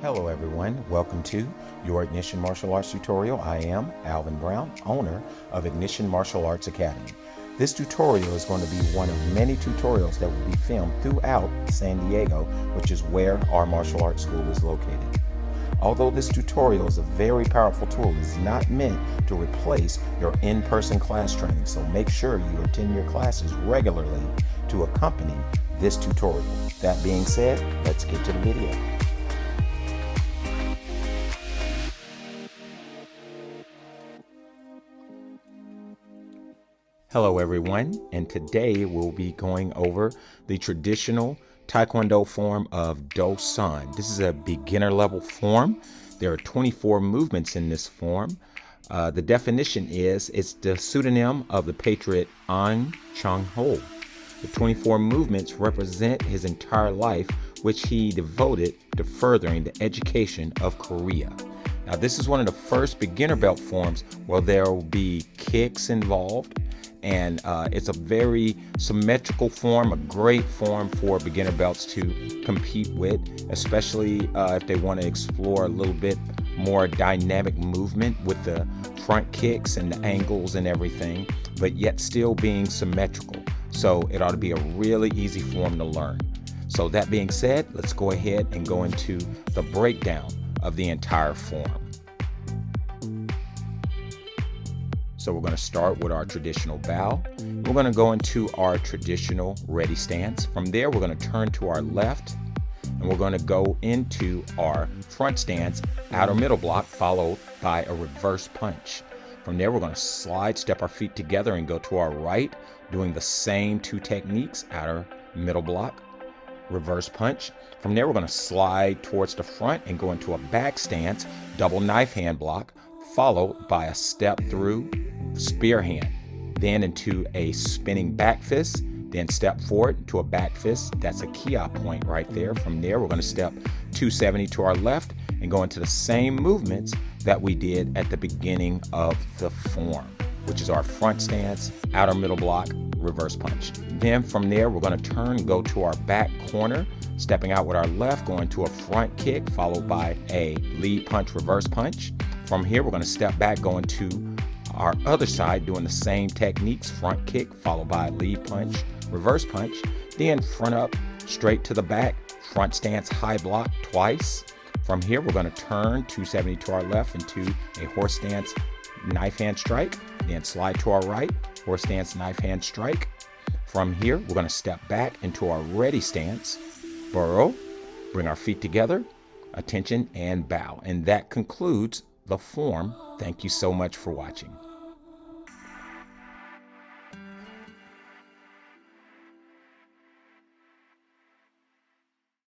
Hello everyone, welcome to your Ignition Martial Arts tutorial. I am Alvin Brown, owner of Ignition Martial Arts Academy. This tutorial is going to be one of many tutorials that will be filmed throughout San Diego, which is where our martial arts school is located. Although this tutorial is a very powerful tool, it is not meant to replace your in-person class training, so make sure you attend your classes regularly to accompany this tutorial. That being said, let's get to the video. Hello everyone, and today we'll be going over the traditional Taekwondo form of Do San. This is a beginner level form. There are 24 movements in this form. The definition is it's the pseudonym of the patriot An Chang-ho. The 24 movements represent his entire life, which he devoted to furthering the education of Korea. Now, this is one of the first beginner belt forms where there will be kicks involved, and it's a very symmetrical form, a great form for beginner belts to compete with, especially if they want to explore a little bit more dynamic movement with the front kicks and the angles and everything, but yet still being symmetrical. So it ought to be a really easy form to learn. So that being said, let's go ahead and go into the breakdown of the entire form. So we're going to start with our traditional bow. We're going to go into our traditional ready stance. From there, we're going to turn to our left, and we're going to go into our front stance, outer middle block, followed by a reverse punch. From there, we're going to slide, step our feet together, and go to our right, doing the same two techniques, outer middle block, reverse punch. From there, we're going to slide towards the front and go into a back stance, double knife hand block, followed by a step through spear hand, then into a spinning back fist, then step forward into a back fist. That's a Kia point right there. From there, we're going to step 270 to our left and go into the same movements that we did at the beginning of the form, which is our front stance, outer middle block, reverse punch. Then from there, we're going to turn and go to our back corner, stepping out with our left, going to a front kick, followed by a lead punch, reverse punch. From here, we're going to step back, going to our other side, doing the same techniques, front kick, followed by lead punch, reverse punch, then front up, straight to the back, front stance, high block twice. From here, we're going to turn 270 to our left into a horse stance, knife hand strike, then slide to our right, horse stance, knife hand strike. From here, we're going to step back into our ready stance, burrow, bring our feet together, attention, and bow. And that concludes the form. Thank you so much for watching.